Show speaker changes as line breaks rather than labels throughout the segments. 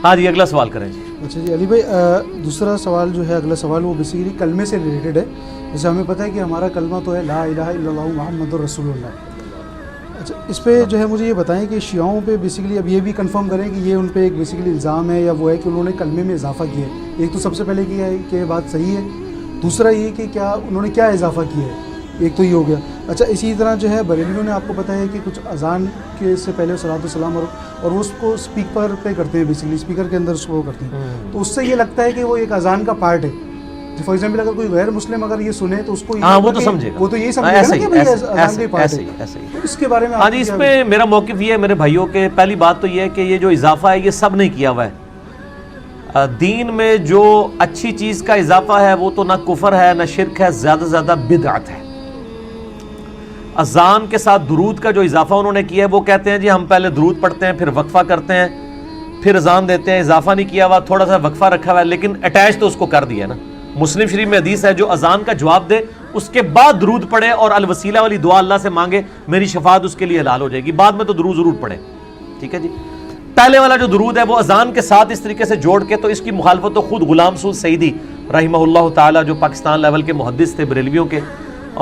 ہاں جی اگلا سوال کریں جی.
اچھا جی علی بھائی، دوسرا سوال جو ہے، اگلا سوال وہ بیسیکلی کلمے سے ریلیٹڈ ہے. جیسے ہمیں پتہ ہے کہ ہمارا کلمہ تو ہے لا الہ الا اللہ محمد رسول اللہ. اچھا اس پہ جو ہے مجھے یہ بتائیں کہ شیعوں پہ بیسیکلی اب یہ بھی کنفرم کریں کہ یہ ان پہ ایک بیسیکلی الزام ہے یا وہ ہے کہ انہوں نے کلمے میں اضافہ کیا ہے. ایک تو سب سے پہلے کیا ہے کہ بات صحیح ہے، دوسرا یہ کہ کیا انہوں نے کیا اضافہ کیا ہے، ایک تو یہ ہو گیا. اچھا اسی طرح جو ہے بریلویوں نے آپ کو پتہ ہے کہ کچھ اذان کے سے پہلے صلاۃ والسلام اور وہ اس کو اسپیکر پہ کرتے ہیں، بیسیکلی اسپیکر کے اندر اس کو کرتے ہیں. تو اس سے یہ لگتا ہے کہ وہ ایک اذان کا پارٹ ہے. فار ایگزامپل اگر کوئی غیر مسلم اگر یہ سنے تو اس کو
وہ تو سمجھے گا،
وہ تو یہی سمجھے گا نا کہ بھائی اذان کا پارٹ ہے. تو اس کے بارے میں
ہاں جی اس پہ میرا موقف یہ ہے میرے بھائیوں کے، پہلی بات تو یہ ہے کہ یہ جو اضافہ ہے یہ سب نہیں کیا ہوا ہے. دین میں جو اچھی چیز کا اضافہ ہے وہ تو نہ کفر ہے نہ شرک ہے، زیادہ سے زیادہ بدعت ہے. اذان کے ساتھ درود کا جو اضافہ انہوں نے کیا ہے وہ کہتے ہیں جی ہم پہلے درود پڑھتے ہیں پھر وقفہ کرتے ہیں پھر اذان دیتے ہیں. اضافہ نہیں کیا ہوا، تھوڑا سا وقفہ رکھا ہوا ہے لیکن اٹیچ تو اس کو کر دیا نا. مسلم شریف میں حدیث ہے جو اذان کا جواب دے اس کے بعد درود پڑھے اور الوسیلہ والی دعا اللہ سے مانگے، میری شفاعت اس کے لیے حلال ہو جائے گی. بعد میں تو درود ضرور پڑھے، ٹھیک ہے جی. پہلے والا جو درود ہے وہ اذان کے ساتھ اس طریقے سے جوڑ کے، تو اس کی مخالفت تو خود غلام سعود سعیدی رحمہ اللہ تعالی جو پاکستان لیول کے محدث تھے بریلویوں کے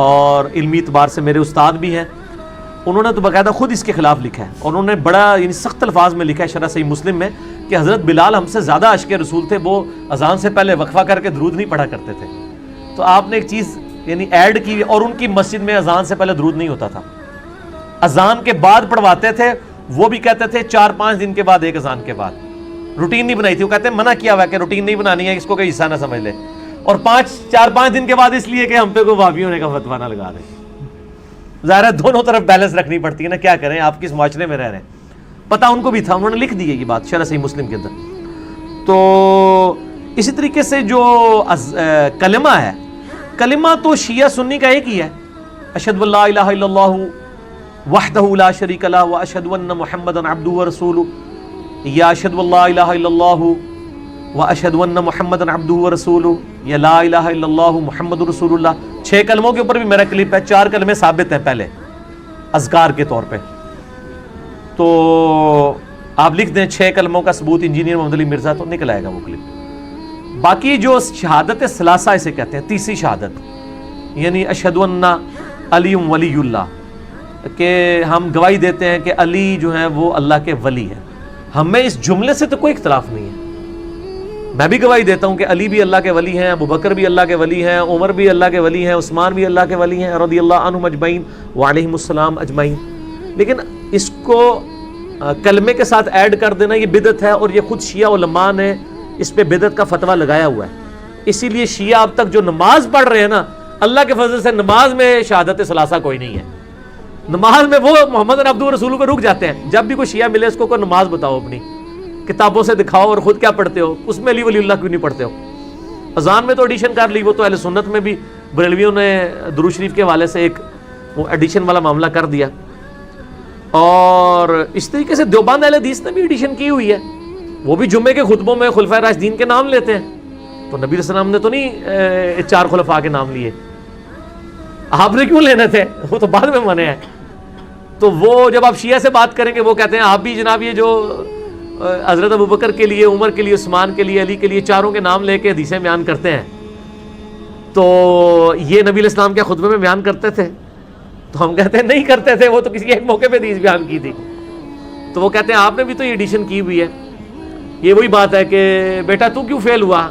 اور علمی اعتبار سے میرے استاد بھی ہیں، انہوں نے تو باقاعدہ خود اس کے خلاف لکھا ہے اور انہوں نے بڑا یعنی سخت الفاظ میں لکھا ہے شرح صحیح مسلم میں کہ حضرت بلال ہم سے زیادہ عاشق رسول تھے، وہ اذان سے پہلے وقفہ کر کے درود نہیں پڑھا کرتے تھے. تو آپ نے ایک چیز یعنی ایڈ کی، اور ان کی مسجد میں اذان سے پہلے درود نہیں ہوتا تھا، اذان کے بعد پڑھواتے تھے. وہ بھی کہتے تھے 4-5 دن کے بعد ایک اذان کے بعد، روٹین نہیں بنائی تھی. وہ کہتے ہیں منع کیا ہوا ہے کہ روٹین نہیں بنانی ہے، اس کو کوئی حصہ نہ سمجھ لے. اور 4-5 دن کے بعد اس لیے کہ ہم پہ کوئی وہابی ہونے کا فتویٰ نہ لگا دیں. ظاہر ہے دونوں طرف بیلنس رکھنی پڑتی ہے نا، کیا کریں آپ کس معاشرے میں رہ رہے ہیں. پتہ ان کو بھی تھا، انہوں نے لکھ دی ہے یہ بات شرح صحیح مسلم کے اندر. تو اسی طریقے سے جو کلمہ ہے، کلمہ تو شیعہ سنی کا ایک ہی ہے، اشہد ان لا الہ الا اللہ وحدہ لا شریک لہ واشہد ان محمدا عبدہ ورسولہ، یا اشہد ان لا الہ الا اللہ واشہد ان محمدا عبدہ ورسولہ، یا لا الہ الا اللہ محمد رسول اللہ. 6 کلموں کے اوپر بھی میرا کلپ ہے، 4 کلمے ثابت ہیں پہلے اذکار کے طور پہ. تو آپ لکھ دیں 6 کلموں کا ثبوت انجینئر محمد علی مرزا، تو نکل آئے گا وہ کلپ. باقی جو شہادت ثلاثہ اسے کہتے ہیں، تیسری شہادت، یعنی اشہد ان علی ولی اللہ، کہ ہم گواہی دیتے ہیں کہ علی جو ہیں وہ اللہ کے ولی ہیں. ہمیں اس جملے سے تو کوئی اختلاف نہیں ہے. میں بھی گواہی دیتا ہوں کہ علی بھی اللہ کے ولی ہیں، ابو بکر بھی اللہ کے ولی ہیں، عمر بھی اللہ کے ولی ہیں، عثمان بھی اللہ کے ولی ہیں رضی اللہ عنہم اجمعین وعلیہم السلام اجمعین. لیکن اس کو کلمے کے ساتھ ایڈ کر دینا یہ بدعت ہے، اور یہ خود شیعہ علماء نے اس پہ بدعت کا فتویٰ لگایا ہوا ہے. اسی لیے شیعہ اب تک جو نماز پڑھ رہے ہیں نا، اللہ کے فضل سے نماز میں شہادت ثلاثہ کوئی نہیں ہے. نماز میں وہ محمد عبدہ رسول پہ رک جاتے ہیں. جب بھی کوئی شیعہ ملے اس کو کوئی نماز بتاؤ اپنی، کتابوں سے دکھاؤ اور خود کیا پڑھتے ہو، اس میں علی ولی اللہ کیوں نہیں پڑھتے ہو. اذان میں تو ایڈیشن کر لی، وہ تو اہل سنت میں بھی بریلویوں نے درود شریف کے حوالے سے ایک وہ ایڈیشن والا معاملہ کر دیا. اور اس طریقے سے دیوبند اہل حدیث نے بھی ایڈیشن کی ہوئی ہے، وہ بھی جمعے کے خطبوں میں خلفائے راشدین کے نام لیتے ہیں. تو نبی علیہ السلام نے تو نہیں 4 خلفاء کے نام لیے، آپ نے کیوں لینے تھے، وہ تو بعد میں منع ہے. تو وہ جب آپ شیعہ سے بات کریں گے وہ کہتے ہیں آپ بھی جناب یہ جو حضرت ابو بکر کے لیے، عمر کے لیے، عثمان کے لیے، علی کے لیے 4 کے نام لے کے حدیثیں بیان کرتے ہیں، تو یہ نبی علیہ السلام کے خطبے میں بیان کرتے تھے؟ تو ہم کہتے ہیں نہیں کرتے تھے، وہ تو کسی ایک موقع پہ حدیث بیان کی تھی. تو وہ کہتے ہیں آپ نے بھی تو یہ ایڈیشن کی ہوئی ہے. یہ وہی بات ہے کہ بیٹا تو کیوں فیل ہوا،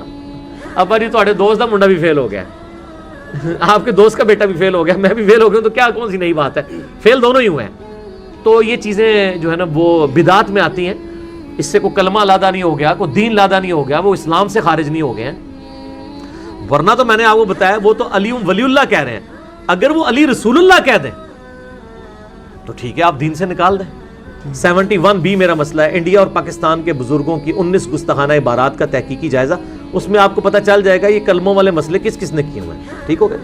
ابا جی تھوڑے دوست کا منڈا بھی فیل ہو گیا، آپ کے دوست کا بیٹا بھی فیل ہو گیا، میں بھی فیل ہو گیا، تو کیا کون سی نئی بات ہے، فیل دونوں ہی ہوئے ہیں. تو یہ چیزیں جو ہے نا وہ بدعات میں آتی ہیں. اس سے کوئی کلمہ لادہ نہیں ہو گیا، کوئی دین لادہ نہیں ہو گیا، وہ اسلام سے خارج نہیں ہو گئے ہیں. ورنہ تو میں نے آپ کو بتایا وہ تو علی ولی اللہ کہہ رہے ہیں. اگر وہ علی رسول اللہ کہہ دیں تو ٹھیک ہے، آپ دین سے نکال دیں. 71B میرا مسئلہ ہے، انڈیا اور پاکستان کے بزرگوں کی 19 گستاخانہ عبارات کا تحقیقی جائزہ. اس میں آپ کو پتہ چل جائے گا یہ کلموں والے مسئلے کس کس نے کیے ہوئے ہیں. ٹھیک ہو گیا.